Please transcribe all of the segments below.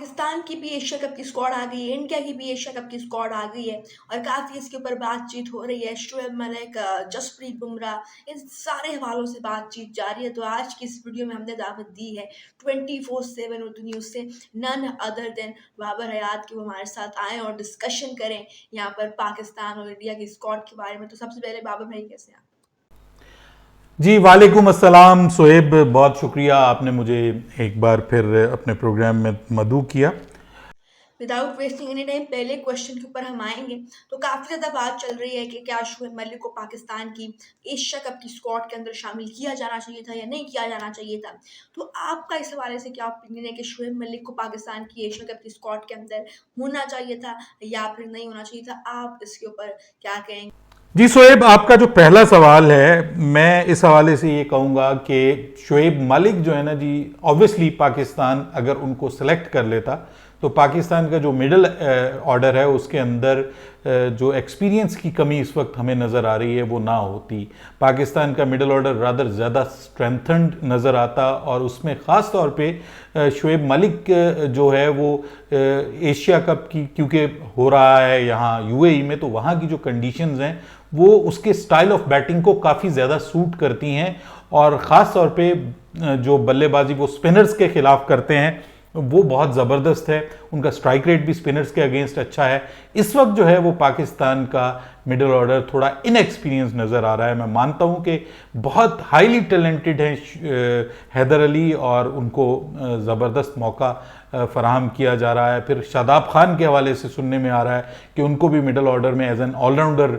पाकिस्तान की भी Asia cup की स्क्वाड आ गई है, इंडिया की भी एशिया कप की स्क्वाड आ गई है और काफ़ी इसके ऊपर बातचीत हो रही है। शोएब मलिक, जसप्रीत बुमराह, इन सारे हवालों से बातचीत जारी है। तो आज की इस वीडियो में हमने दावत दी है 24/7 उर्दू न्यूज़ से नन अदर देन बाबर हयात कि वो हमारे साथ आएँ और डिस्कशन करें यहाँ पर पाकिस्तान और इंडिया की स्क्वाड के बारे में। तो सबसे पहले बाबर भाई कैसे हैं आप? जी वालेकुम अस्सलाम सोएब, बहुत शुक्रिया आपने मुझे एक बार फिर अपने प्रोग्राम में मदऊ किया। विदाउट वेस्टिंग एनी टाइम पहले क्वेश्चन के ऊपर हम आएंगे। तो काफ़ी ज़्यादा बात चल रही है कि क्या शोएब मलिक को पाकिस्तान की एशिया कप की स्क्वाड के अंदर शामिल किया जाना चाहिए था या नहीं किया जाना चाहिए था। तो आपका इस हवाले से क्या ओपिनियन है कि शोएब मलिक को पाकिस्तान की एशिया कप की स्क्वाड के अंदर होना चाहिए था या फिर नहीं होना चाहिए था? आप इसके ऊपर क्या कहेंगे? जी सोएब, आपका जो पहला सवाल है, मैं इस हवाले से ये कहूँगा कि शोएब मलिक जो है ना जी, ऑब्वियसली पाकिस्तान अगर उनको सेलेक्ट कर लेता तो पाकिस्तान का जो मिडल ऑर्डर है उसके अंदर जो एक्सपीरियंस की कमी इस वक्त हमें नज़र आ रही है वो ना होती। पाकिस्तान का मिडल ऑर्डर रादर ज़्यादा स्ट्रेंथन्ड नज़र आता और उसमें ख़ास तौर पे शोएब मलिक जो है वो एशिया कप की क्योंकि हो रहा है यहाँ यूएई में, तो वहाँ की जो कंडीशंस हैं वो उसके स्टाइल ऑफ बैटिंग को काफ़ी ज़्यादा सूट करती हैं और ख़ास तौर पे जो बल्लेबाजी वो स्पिनर्स के खिलाफ करते हैं वो बहुत ज़बरदस्त है। उनका स्ट्राइक रेट भी स्पिनर्स के अगेंस्ट अच्छा है। इस वक्त जो है वो पाकिस्तान का मिडिल ऑर्डर थोड़ा इनएक्सपीरियंस नज़र आ रहा है। मैं मानता हूँ कि बहुत हाईली टैलेंटेड हैं हैदर अली और उनको ज़बरदस्त मौका फराहम किया जा रहा है। फिर शादाब खान के हवाले से सुनने में आ रहा है कि उनको भी मिडिल ऑर्डर में एज एन ऑलराउंडर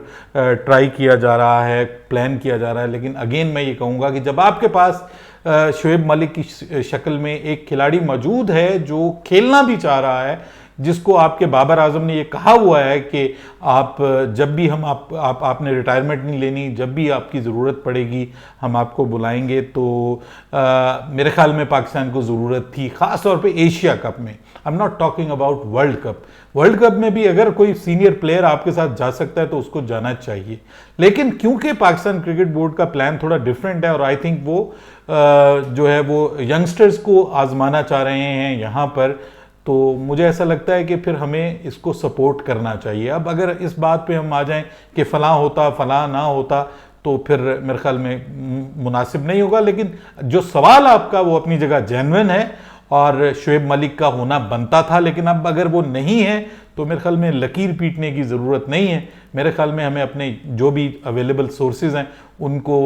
ट्राई किया जा रहा है, प्लान किया जा रहा है। लेकिन अगेन मैं ये कहूँगा कि जब आपके पास शोएब मलिक की शक्ल में एक खिलाड़ी मौजूद है जो खेलना भी चाह रहा है, जिसको आपके बाबर आजम ने ये कहा हुआ है कि आप जब भी हम आपने रिटायरमेंट नहीं लेनी, जब भी आपकी ज़रूरत पड़ेगी हम आपको बुलाएंगे, तो मेरे ख्याल में पाकिस्तान को ज़रूरत थी ख़ास तौर पे एशिया कप में। I am not talking about world cup. World cup में भी अगर कोई सीनियर प्लेयर आपके साथ जा सकता है तो उसको जाना चाहिए। लेकिन क्योंकि पाकिस्तान क्रिकेट बोर्ड का प्लान थोड़ा डिफरेंट है और आई थिंक वो जो है वो यंगस्टर्स को आजमाना चाह रहे हैं यहाँ पर, तो मुझे ऐसा लगता है कि फिर हमें इसको सपोर्ट करना चाहिए। अब अगर इस बात पे हम आ जाएं कि फ़लाँ होता फ़लाँ ना होता तो फिर मेरे ख्याल में मुनासिब नहीं होगा। लेकिन जो सवाल आपका वो अपनी जगह जेन्युइन है और शोएब मलिक का होना बनता था। लेकिन अब अगर वो नहीं है तो मेरे ख्याल में लकीर पीटने की ज़रूरत नहीं है। मेरे ख्याल में हमें अपने जो भी अवेलेबल सोर्सेज हैं उनको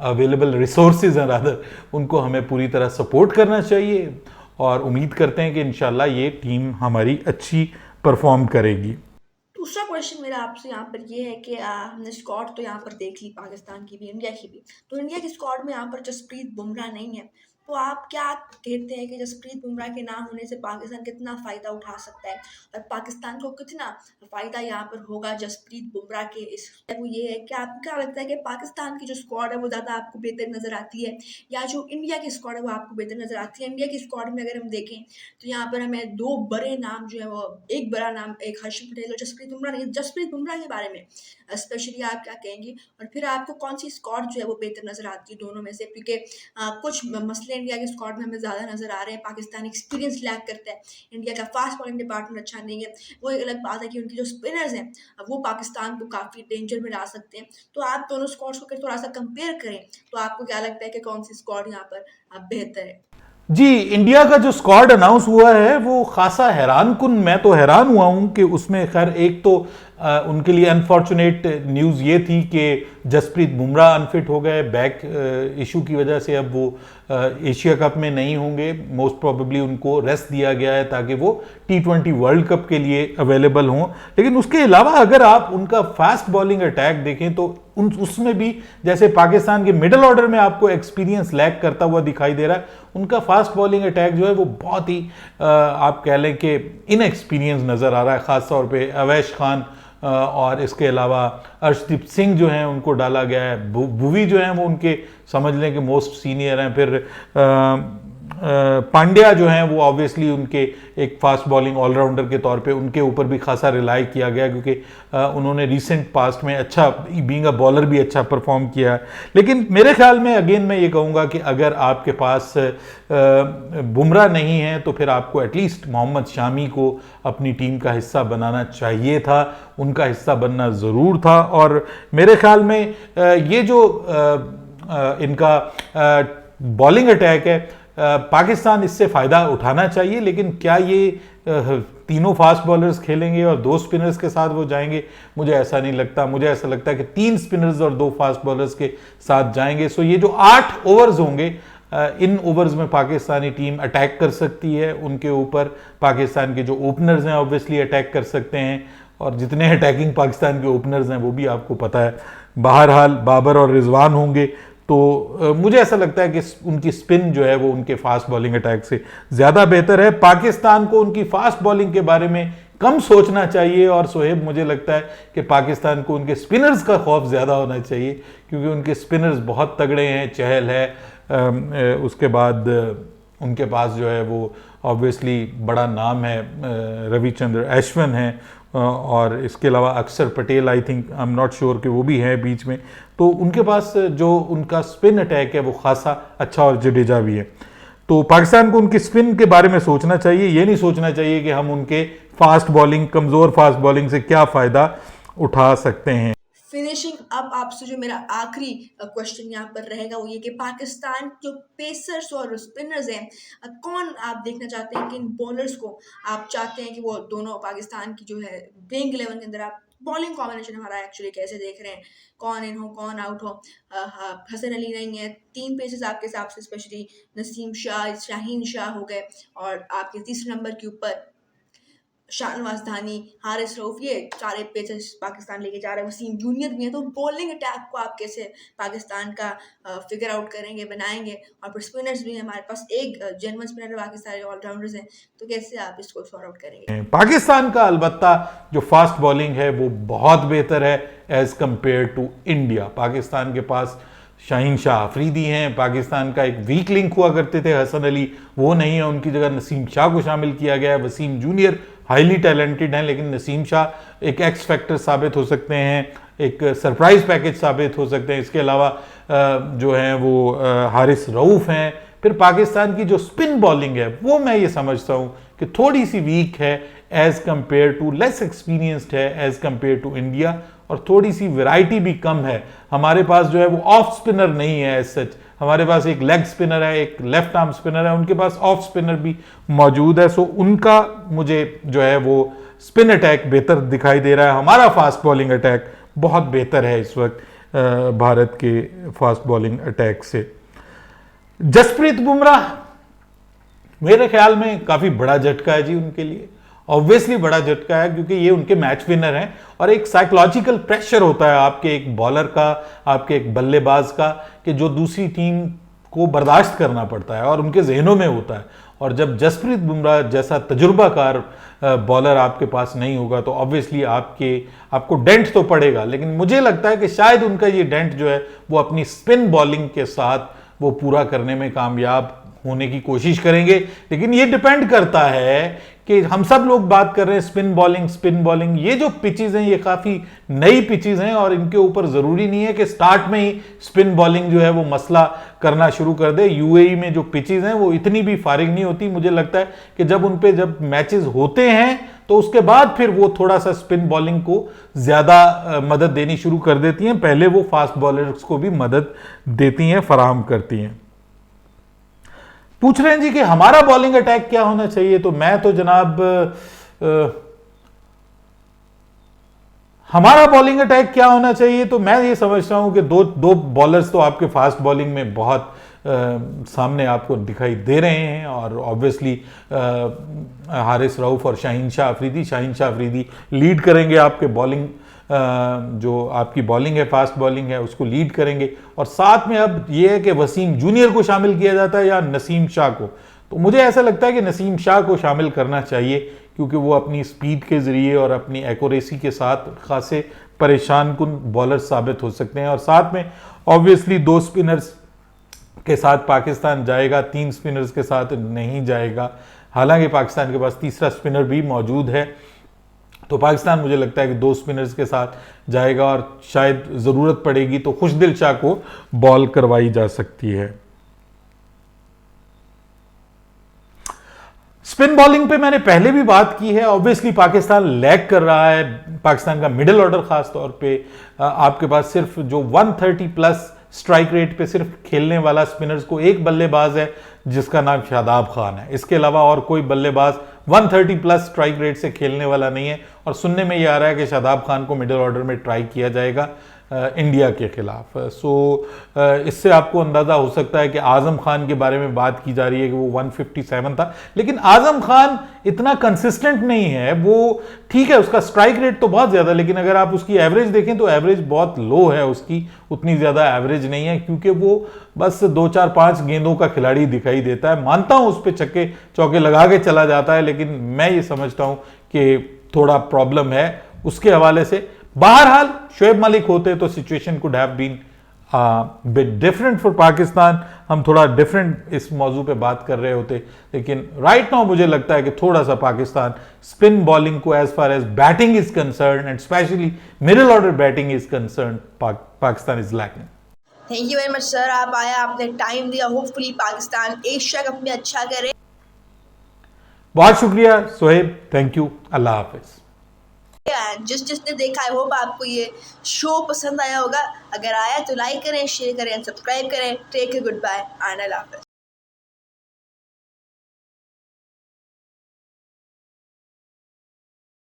अवेलेबल रिसोर्सेज हैं रादर, उनको हमें पूरी तरह सपोर्ट करना चाहिए और उम्मीद करते हैं कि इंशाल्लाह ये टीम हमारी अच्छी परफॉर्म करेगी। दूसरा क्वेश्चन मेरा आपसे यहाँ पर ये है कि हमने स्क्वाड तो यहाँ पर देख ली पाकिस्तान की भी, इंडिया की भी। तो इंडिया की स्क्वाड में यहाँ पर जसप्रीत बुमराह नहीं है। तो आप क्या कहते हैं कि जसप्रीत बुमराह के ना होने से पाकिस्तान कितना फ़ायदा उठा सकता है और पाकिस्तान को कितना फ़ायदा यहाँ पर होगा जसप्रीत बुमराह के इस? वो ये है कि आपको क्या लगता है कि पाकिस्तान की जो स्क्वाड है वो ज़्यादा आपको बेहतर नज़र आती है या जो इंडिया की स्क्वाड है वो आपको बेहतर नज़र आती है? इंडिया की स्क्वाड में अगर हम देखें तो यहाँ पर हमें दो बड़े नाम जो है वो, एक बड़ा नाम एक हर्षद पटेल और जसप्रीत बुमराह नहीं। जसप्रीत बुमराह के बारे में स्पेशली आप क्या कहेंगे और फिर आपको कौन सी स्क्वाड जो है वो बेहतर नजर आती है दोनों में से? क्योंकि कुछ मसले इंडिया के स्क्वाड में हमें ज़्यादा नजर आ रहे हैं। पाकिस्तान एक्सपीरियंस लैक करता है, इंडिया का फास्ट बॉलिंग डिपार्टमेंट अच्छा नहीं है। वो एक अलग बात है कि उनकी जो स्पिनर्स हैं वो पाकिस्तान को काफ़ी डेंजर में ला सकते हैं। तो आप दोनों स्क्वाड्स को अगर थोड़ा सा कंपेयर करें तो आपको क्या लगता है कि कौन सी स्क्वाड यहाँ पर बेहतर है? जी, इंडिया का जो स्क्वाड अनाउंस हुआ है वो खासा हैरान कुन, मैं तो हैरान हुआ हूं कि उसमें खैर एक तो उनके लिए अनफॉर्चुनेट न्यूज़ ये थी कि जसप्रीत बुमराह अनफिट हो गए बैक इशू की वजह से। अब वो एशिया कप में नहीं होंगे, मोस्ट प्रोबेबली उनको रेस्ट दिया गया है ताकि वो T20 वर्ल्ड कप के लिए अवेलेबल हों। लेकिन उसके अलावा अगर आप उनका फास्ट बॉलिंग अटैक देखें तो उसमें भी जैसे पाकिस्तान के मिडिल ऑर्डर में आपको एक्सपीरियंस लैक करता हुआ दिखाई दे रहा है, उनका फास्ट बॉलिंग अटैक जो है वो बहुत ही आप कह लें कि इनएक्सपीरियंस नज़र आ रहा है। ख़ास तौर पे अवैश खान और इसके अलावा अर्शदीप सिंह जो हैं उनको डाला गया है। भुवी जो हैं वो उनके समझ लें कि मोस्ट सीनियर हैं। फिर पांड्या जो हैं वो ऑब्वियसली उनके एक फास्ट बॉलिंग ऑलराउंडर के तौर पे उनके ऊपर भी खासा रिलाई किया गया, क्योंकि उन्होंने रिसेंट पास्ट में अच्छा बीइंग अ बॉलर भी अच्छा परफॉर्म किया है। लेकिन मेरे ख्याल में अगेन मैं ये कहूँगा कि अगर आपके पास बुमराह नहीं है तो फिर आपको एटलीस्ट मोहम्मद शामी को अपनी टीम का हिस्सा बनाना चाहिए था, उनका हिस्सा बनना ज़रूर था। और मेरे ख्याल में ये जो इनका बॉलिंग अटैक है, पाकिस्तान इससे फ़ायदा उठाना चाहिए। लेकिन क्या ये तीनों फास्ट बॉलर्स खेलेंगे और 2 स्पिनर्स के साथ वो जाएंगे? मुझे ऐसा नहीं लगता। मुझे ऐसा लगता है कि 3 स्पिनर्स और 2 फास्ट बॉलर्स के साथ जाएंगे। सो ये जो 8 ओवर्स होंगे, इन ओवर्स में पाकिस्तानी टीम अटैक कर सकती है। उनके ऊपर पाकिस्तान के जो ओपनर्स हैं ऑब्वियसली अटैक कर सकते हैं, और जितने अटैकिंग पाकिस्तान के ओपनर्स हैं वो भी आपको पता है। बहरहाल बाबर और रिजवान होंगे, तो मुझे ऐसा लगता है कि उनकी स्पिन जो है वो उनके फास्ट बॉलिंग अटैक से ज़्यादा बेहतर है। पाकिस्तान को उनकी फास्ट बॉलिंग के बारे में कम सोचना चाहिए, और सोहेब मुझे लगता है कि पाकिस्तान को उनके स्पिनर्स का खौफ ज़्यादा होना चाहिए, क्योंकि उनके स्पिनर्स बहुत तगड़े हैं। चहल है, उसके बाद उनके पास जो है वो ऑब्वियसली बड़ा नाम है, रविचंद्र अश्विन है, और इसके अलावा अक्षर Patel, I think, I am not sure कि वो भी हैं बीच में। तो उनके पास जो उनका स्पिन अटैक है वो खासा अच्छा, और जडेजा भी है। तो पाकिस्तान को उनकी स्पिन के बारे में सोचना चाहिए, ये नहीं सोचना चाहिए कि हम उनके फास्ट बॉलिंग, कमज़ोर फास्ट बॉलिंग से क्या फ़ायदा उठा सकते हैं। फिनिशिंग अब आपसे जो मेरा आखिरी क्वेश्चन यहाँ पर रहेगा वो ये कि पाकिस्तान जो पेसर्स और स्पिनर्स हैं, कौन आप देखना चाहते हैं कि इन बॉलर्स को आप चाहते हैं कि वो दोनों पाकिस्तान की जो है प्लेइंग 11 के अंदर आप बॉलिंग कॉम्बिनेशन हमारा एक्चुअली कैसे देख रहे हैं, कौन इन हो कौन आउट हो? हसन अली नहीं है, 3 पेसर्स आपके हिसाब से स्पेशली नसीम शाह, शाहीन शाह हो गए, और आपके तीसरे नंबर के ऊपर शाहनवाज धानी, हारिस रऊफ, ये सारे पेसर्स पाकिस्तान लेके जा रहे हैं। वसीम जूनियर भी हैं। तो बॉलिंग अटैक को आप कैसे पाकिस्तान का फिगर आउट करेंगे, बनाएंगे? और फिर स्पिनर्स भी हैं हमारे पास, एक जेन्युइन स्पिनर है, बाकी सारे ऑलराउंडर्स हैं। तो कैसे आप इसको सॉर्ट आउट करेंगे? पाकिस्तान का अलबत्ता जो फास्ट बॉलिंग है वो बहुत बेहतर है as compared to India. Pakistan के पास शाहीन शाह अफरीदी हैं। पाकिस्तान का एक वीक लिंक हुआ करते थे हसन अली, वो नहीं है, उनकी जगह नसीम शाह को शामिल किया गया है। वसीम जूनियर हाईली टैलेंटेड हैं, लेकिन नसीम शाह एक एक्स फैक्टर साबित हो सकते हैं, एक सरप्राइज पैकेज साबित हो सकते हैं। इसके अलावा जो हैं वो हारिस रऊफ हैं। फिर पाकिस्तान की जो स्पिन बॉलिंग है वो मैं ये समझता हूँ कि थोड़ी सी वीक है as compared to, less experienced है एज कंपेयर टू इंडिया, और थोड़ी सी वैरायटी भी कम है। हमारे पास जो है वो ऑफ स्पिनर नहीं है एज सच। हमारे पास एक लेग स्पिनर है, एक लेफ्ट आर्म स्पिनर है, उनके पास ऑफ स्पिनर भी मौजूद है। सो उनका मुझे जो है वो स्पिन अटैक बेहतर दिखाई दे रहा है। हमारा फास्ट बॉलिंग अटैक बहुत बेहतर है इस वक्त भारत के फास्ट बॉलिंग अटैक से। जसप्रीत बुमराह मेरे ख्याल में काफी बड़ा झटका है जी उनके लिए। ऑब्वियसली बड़ा झटका है, क्योंकि ये उनके मैच विनर हैं, और एक साइकोलॉजिकल प्रेशर होता है आपके एक बॉलर का, आपके एक बल्लेबाज का, कि जो दूसरी टीम को बर्दाश्त करना पड़ता है और उनके जहनों में होता है। और जब जसप्रीत बुमराह जैसा तजुर्बाकार बॉलर आपके पास नहीं होगा तो ऑब्वियसली आपको डेंट तो पड़ेगा। लेकिन मुझे लगता है कि शायद उनका ये डेंट जो है वो अपनी स्पिन बॉलिंग के साथ वो पूरा करने में कामयाब होने की कोशिश करेंगे। लेकिन ये डिपेंड करता है कि हम सब लोग बात कर रहे हैं स्पिन बॉलिंग, ये जो पिचेस हैं ये काफी नई पिचेस हैं, और इनके ऊपर जरूरी नहीं है कि स्टार्ट में ही स्पिन बॉलिंग जो है वो मसला करना शुरू कर दे। यूएई में जो पिचेस हैं वो इतनी भी फारिग नहीं होती। मुझे लगता है कि जब मैचेस होते हैं तो उसके बाद फिर वो थोड़ा सा स्पिन बॉलिंग को ज्यादा मदद देनी शुरू कर देती हैं। पहले वो फास्ट बॉलर्स को भी मदद देती हैं, फराहम करती हैं। पूछ रहे हैं जी कि हमारा बॉलिंग अटैक क्या होना चाहिए। तो मैं तो जनाब हमारा बॉलिंग अटैक क्या होना चाहिए, तो मैं ये समझता हूं कि दो बॉलर्स तो आपके फास्ट बॉलिंग में बहुत सामने आपको दिखाई दे रहे हैं, और ऑब्वियसली हारिस रऊफ और शाहीन शाह अफरीदी लीड करेंगे आपके बॉलिंग, जो आपकी बॉलिंग है, फास्ट बॉलिंग है, उसको लीड करेंगे। और साथ में अब यह है कि वसीम जूनियर को शामिल किया जाता है या नसीम शाह को। तो मुझे ऐसा लगता है कि नसीम शाह को शामिल करना चाहिए, क्योंकि वो अपनी स्पीड के जरिए और अपनी एक्यूरेसी के साथ खासे परेशान कुन बॉलर साबित हो सकते हैं। और साथ में ऑब्वियसली 2 स्पिनर्स के साथ पाकिस्तान जाएगा, 3 स्पिनर्स के साथ नहीं जाएगा। हालांकि पाकिस्तान के पास तीसरा स्पिनर भी मौजूद है, तो पाकिस्तान मुझे लगता है कि 2 स्पिनर्स के साथ जाएगा और शायद ज़रूरत पड़ेगी तो खुशदिल शाह को बॉल करवाई जा सकती है। स्पिन बॉलिंग पे मैंने पहले भी बात की है। ऑब्वियसली पाकिस्तान लैग कर रहा है। पाकिस्तान का मिडिल ऑर्डर खास तौर पे आपके पास सिर्फ जो 130 प्लस स्ट्राइक रेट पे सिर्फ खेलने वाला स्पिनर्स को एक बल्लेबाज है जिसका नाम शादाब खान है। इसके अलावा और कोई बल्लेबाज 130 प्लस स्ट्राइक रेट से खेलने वाला नहीं है। और सुनने में ये आ रहा है कि शादाब खान को मिडिल ऑर्डर में ट्राई किया जाएगा इंडिया के खिलाफ। इससे आपको अंदाजा हो सकता है कि आजम खान के बारे में बात की जा रही है कि वो 157 था, लेकिन आजम खान इतना कंसिस्टेंट नहीं है। वो ठीक है, उसका स्ट्राइक रेट तो बहुत ज्यादा, लेकिन अगर आप उसकी एवरेज देखें तो एवरेज बहुत लो है, उसकी उतनी ज्यादा एवरेज नहीं है, क्योंकि वो बस 2-4-5 गेंदों का खिलाड़ी दिखाई देता है। मानता हूं उस पर छक्के चौके लगा के चला जाता है, लेकिन मैं ये समझता हूं कि थोड़ा प्रॉब्लम है उसके हवाले से। बहरहाल शोएब मलिक होते तो situation could have been bit different for Pakistan. हम थोड़ा डिफरेंट इस मौजू पे बात कर रहे होते, लेकिन राइट नाउ मुझे लगता है कि थोड़ा सा पाकिस्तान स्पिन बॉलिंग को as far as batting is concern and specially middle order batting is concern, Pakistan is lacking. Thank you very much sir, आप आया, आपने टाइम दिया। होपफुली पाकिस्तान एशिया कप में अच्छा करे। बहुत शुक्रिया सोहेब, थैंक यू, अल्लाह हाफिज। जिसने देखा, आई होप आपको ये शो पसंद आया होगा। अगर आया तो लाइक करें, शेयर करें, सब्सक्राइब करें। Take a goodbye and अल्लाह हाफिज।